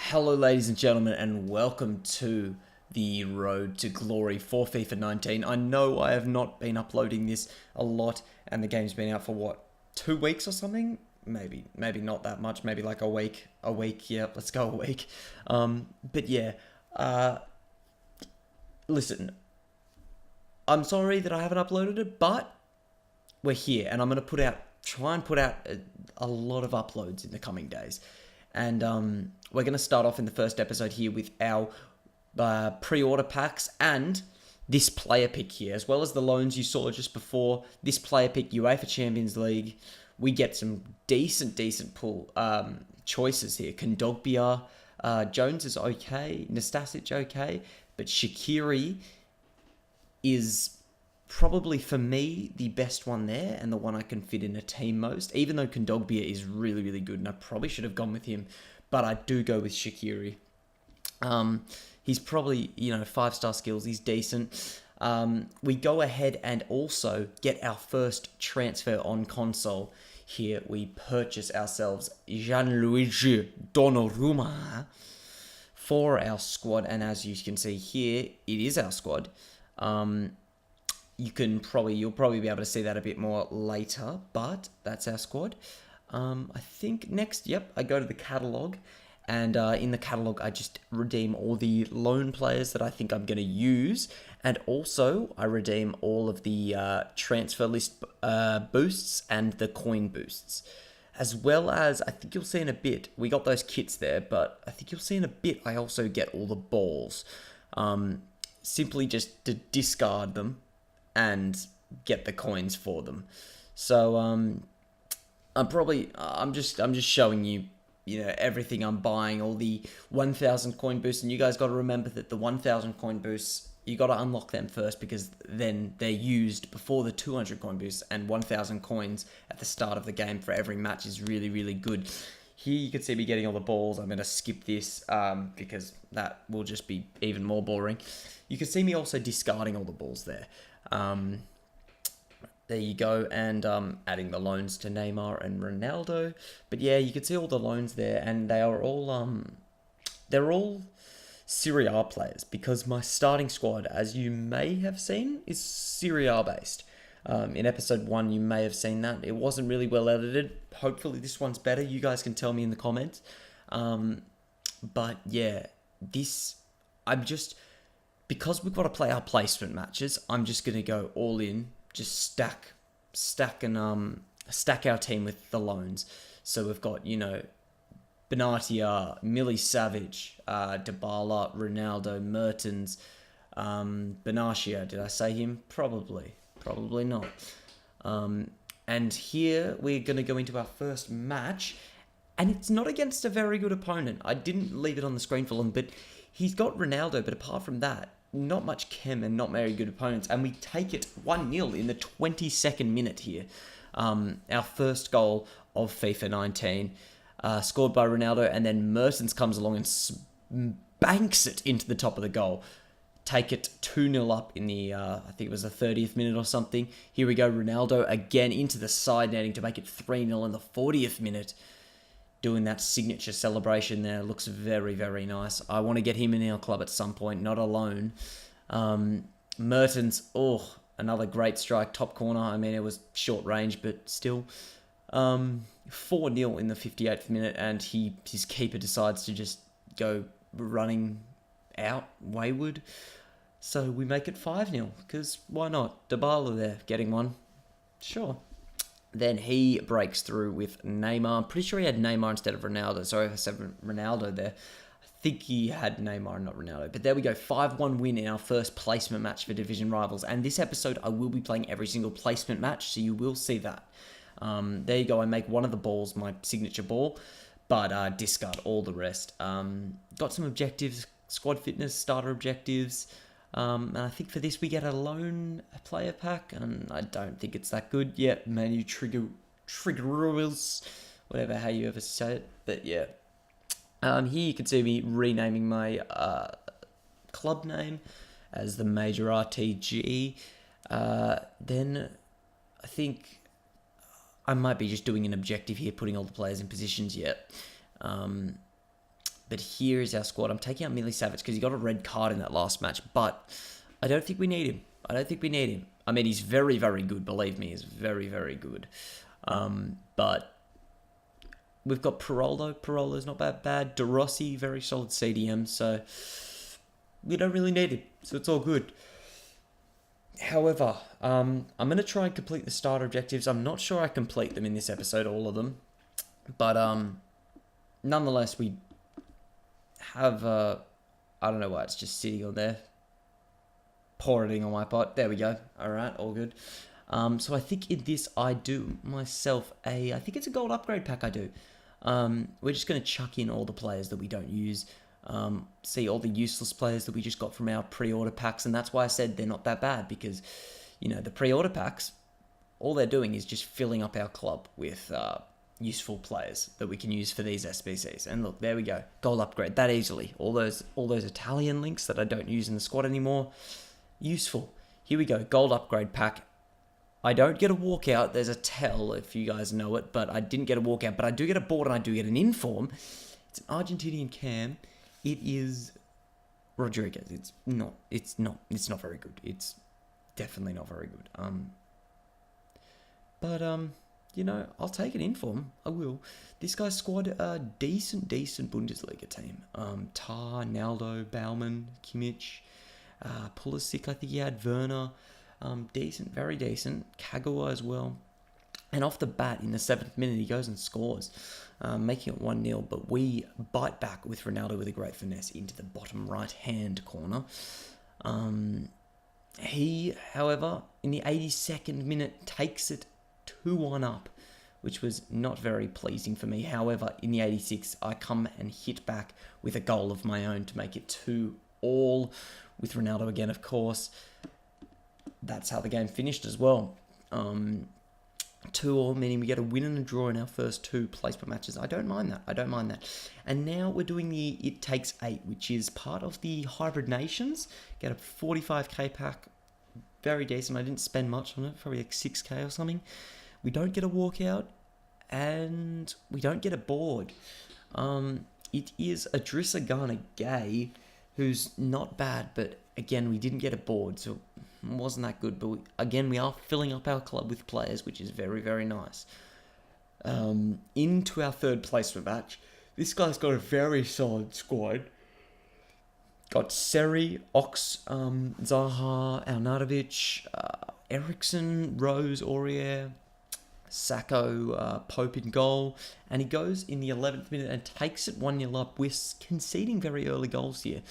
Hello ladies and gentlemen, and welcome to the road to glory for FIFA 19. I know I have not been uploading this a lot, and the game's been out for what, 2 weeks or something? Maybe not that much, maybe like a week, yeah, let's go a week. But yeah, listen, I'm sorry that I haven't uploaded it, but we're here, and I'm going to try and put out a lot of uploads in the coming days. And we're going to start off in the first episode here with our pre-order packs and this player pick here, as well as the loans you saw just before. This player pick, UEFA Champions League, we get some decent pool choices here. Kondogbia, Jones is okay, Nastasic okay, but Shaqiri is probably, for me, the best one there and the one I can fit in a team most, even though Kondogbia is really good and I probably should have gone with him, but I do go with Shaqiri. He's probably, 5-star skills, he's decent. We go ahead and also get our first transfer on console. Here we purchase ourselves Gianluigi Donnarumma for our squad, and as you can see here, it is our squad. You'll probably be able to see that a bit more later, but that's our squad. I think next, I go to the catalogue, and in the catalogue, I just redeem all the loan players that I think I'm going to use, and also I redeem all of the transfer list boosts and the coin boosts, as well as, I think you'll see in a bit, we got those kits there, but I think you'll see in a bit, I also get all the balls, simply just to discard them and get the coins for them. So I'm just showing you, everything I'm buying, all the 1,000 coin boosts, and you guys got to remember that the 1,000 coin boosts, you got to unlock them first, because then they're used before the 200 coin boosts, and 1,000 coins at the start of the game for every match is really good. Here you can see me getting all the balls. I'm going to skip this because that will just be even more boring. You can see me also discarding all the balls there. There you go, and adding the loans to Neymar and Ronaldo. But yeah, you can see all the loans there, and they are all they're all Serie A players, because my starting squad, as you may have seen, is Serie A based. In episode 1, you may have seen that. It wasn't really well edited. Hopefully this one's better. You guys can tell me in the comments. But yeah, because we've got to play our placement matches, I'm just going to go all in, just stack our team with the loans. So we've got, Benatia, Milicevic, Dybala, Ronaldo, Mertens, Benatia. Did I say him? Probably not. And here we're going to go into our first match, and it's not against a very good opponent. I didn't leave it on the screen for long, but he's got Ronaldo, but apart from that, not much chem and not very good opponents. And we take it 1-0 in the 22nd minute here. Our first goal of FIFA 19, scored by Ronaldo, and then Mertens comes along and banks it into the top of the goal. Take it 2-0 up in the, I think it was the 30th minute or something. Here we go, Ronaldo again into the side netting to make it 3-0 in the 40th minute. Doing that signature celebration there. Looks very nice. I want to get him in our club at some point, not alone. Mertens, another great strike, top corner. I mean, it was short range, but still. 4-0 in the 58th minute, and his keeper decides to just go running out wayward. So we make it 5-0, because why not? Dybala there, getting one. Sure. Then he breaks through with Neymar. I'm pretty sure he had Neymar instead of Ronaldo. Sorry if I said Ronaldo there. I think he had Neymar and not Ronaldo. But there we go. 5-1 win in our first placement match for Division Rivals. And this episode, I will be playing every single placement match, so you will see that. There you go. I make one of the balls my signature ball, but discard all the rest. Got some objectives, squad fitness, starter objectives. And I think for this we get a loan player pack, and I don't think it's that good. Yeah, Manu Trigger Rules, whatever, how you ever say it. But yeah, here you can see me renaming my club name as the MajoRTG. Then I think I might be just doing an objective here, putting all the players in positions yet. But here is our squad. I'm taking out Millie Savage because he got a red card in that last match, but I don't think we need him. I mean, he's very, very good. Believe me, he's very, very good. But we've got Parolo. Parolo's not that bad. De Rossi, very solid CDM. So we don't really need him. So it's all good. However, I'm going to try and complete the starter objectives. I'm not sure I complete them in this episode, all of them. But nonetheless, we have... I don't know why it's just sitting on there. Porting on my pot. There we go. Alright, all good. So I think in this I do myself I think it's a gold upgrade pack I do. We're just going to chuck in all the players that we don't use. See all the useless players that we just got from our pre-order packs, and that's why I said they're not that bad, because, you know, the pre-order packs, all they're doing is just filling up our club with useful players that we can use for these SBCs. And look, there we go, gold upgrade that easily. All those Italian links that I don't use in the squad anymore, useful. Here we go, gold upgrade pack. I don't get a walkout. There's a tell if you guys know it, but I didn't get a walkout. But I do get a board and I do get an inform. It's an Argentinian cam. It is Rodriguez. It's not very good. It's definitely not very good. You know, I'll take an inform. I will. This guy's squad, decent Bundesliga team. Tar, Naldo, Baumann, Kimmich, Pulisic. I think he had Werner. Decent, very decent. Kagawa as well. And off the bat, in the 7th minute, he goes and scores, making it 1-0. But we bite back with Ronaldo with a great finesse into the bottom right-hand corner. He, however, in the 82nd minute, takes it 2-1 up, which was not very pleasing for me. However, in the 86th, I come and hit back with a goal of my own to make it 2-2 with Ronaldo again, of course. That's how the game finished as well. 2-2, meaning we get a win and a draw in our first 2 placement matches. I don't mind that. And now we're doing the It Takes 8, which is part of the Hybrid Nations. Get a 45k pack. Very decent. I didn't spend much on it. Probably like 6k or something. We don't get a walkout. And we don't get a board. It is Adrissa Ghana Gay, who's not bad, but again, we didn't get a board, so it wasn't that good. But we are filling up our club with players, which is very, very nice. Into our 3rd placement match. This guy's got a very solid squad. Got Seri, Ox, Zaha, Arnautovic, Eriksson, Rose, Aurier, Sacco, Pope in goal. And he goes in the 11th minute and takes it 1-0 up. We're conceding very early goals here.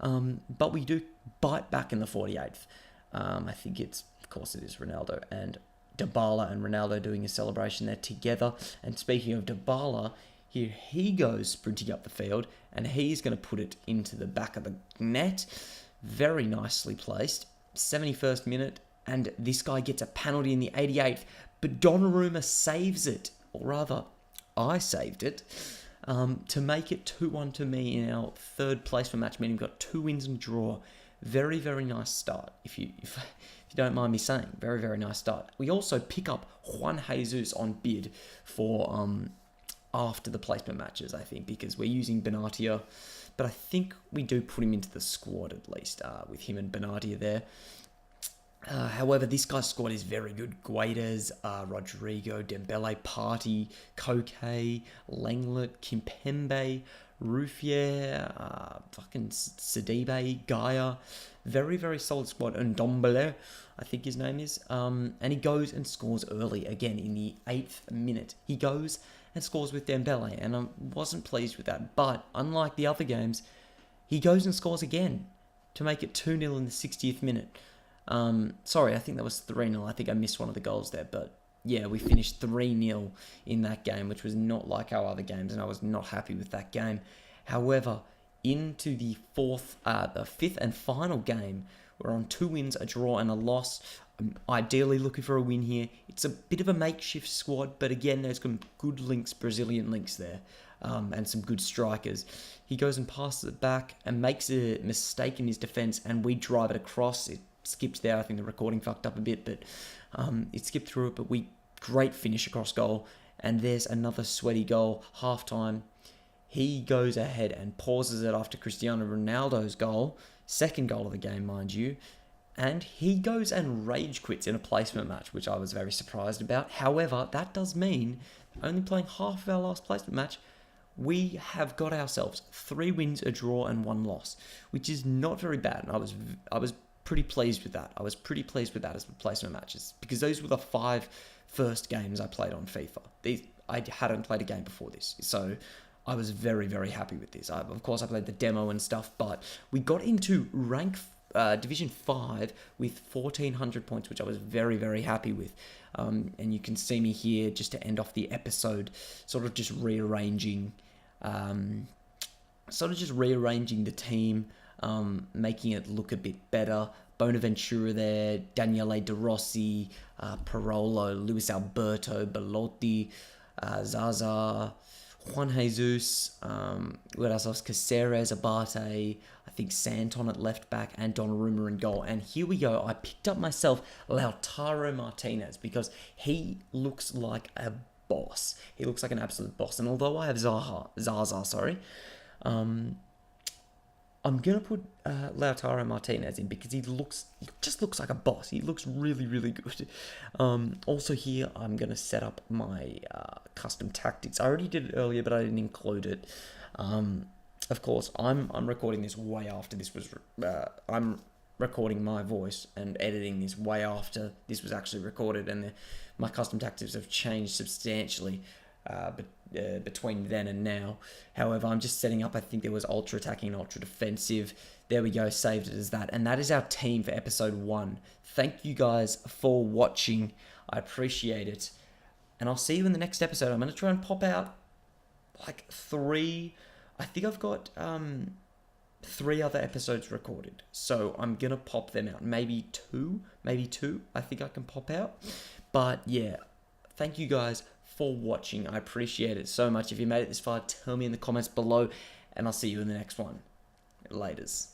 But we do bite back in the 48th. I think of course it is Ronaldo and Dybala and Ronaldo doing a celebration there together. And speaking of Dybala, here he goes sprinting up the field, and he's going to put it into the back of the net. Very nicely placed. 71st minute, and this guy gets a penalty in the 88th, but Donnarumma saves it, or rather, I saved it. To make it 2-1 to me in our 3rd placement match, meaning we've got 2 wins and a draw. Very, very nice start, if you don't mind me saying. Very, very nice start. We also pick up Juan Jesus on bid for after the placement matches, I think, because we're using Benatia. But I think we do put him into the squad at least, with him and Benatia there. However, this guy's squad is very good. Guedes, Rodrigo, Dembele, Partey, Koke, Langlet, Kimpembe, Ruffier, fucking Sidibe, Gaia. Very, very solid squad. And Dombele, I think his name is. And he goes and scores early, again, in the 8th minute. He goes and scores with Dembele, and I wasn't pleased with that. But, unlike the other games, he goes and scores again to make it 2-0 in the 60th minute. Sorry, I think that was 3-0. I think I missed one of the goals there, but yeah, we finished 3-0 in that game, which was not like our other games, and I was not happy with that game. However, into the 5th and final game, we're on 2 wins, a draw, and a loss. I'm ideally looking for a win here. It's a bit of a makeshift squad, but again, there's some good links, Brazilian links there, and some good strikers. He goes and passes it back and makes a mistake in his defense, and we drive it across. It skipped there. I think the recording fucked up a bit, but it skipped through it. But great finish across goal, and there's another sweaty goal. Half time, he goes ahead and pauses it after Cristiano Ronaldo's goal, second goal of the game, mind you, and he goes and rage quits in a placement match, which I was very surprised about. However, that does mean only playing half of our last placement match, we have got ourselves 3 wins, a draw, and 1 loss, which is not very bad. And I was pretty pleased with that. I was pretty pleased with that as replacement matches, because those were the 5 first games I played on FIFA. I hadn't played a game before this, so I was very, very happy with this. Of course, I played the demo and stuff, but we got into Division 5 with 1,400 points, which I was very, very happy with. And you can see me here just to end off the episode, sort of just rearranging the team, making it look a bit better. Bonaventura there, Daniele De Rossi, Parolo, Luis Alberto, Belotti, Zaza, Juan Jesus, what else? Caceres, Abate, I think Santon at left back, and Donnarumma in goal. And here we go. I picked up myself Lautaro Martinez because he looks like a boss. He looks like an absolute boss. And although I have Zaza, I'm going to put Lautaro Martinez in because he just looks like a boss. He looks really, really good. Also here, I'm going to set up my custom tactics. I already did it earlier, but I didn't include it. Of course, I'm recording this way after this was... I'm recording my voice and editing this way after this was actually recorded, and my custom tactics have changed substantially between then and now. However, I'm just setting up, I think there was ultra attacking and ultra defensive. There we go, saved it as that. And that is our team for episode 1. Thank you guys for watching. I appreciate it. And I'll see you in the next episode. I'm going to try and pop out like 3... I think I've got 3 other episodes recorded. So I'm going to pop them out. Maybe two I think I can pop out. But yeah, thank you guys for watching. I appreciate it so much. If you made it this far, tell me in the comments below, and I'll see you in the next one. Laters.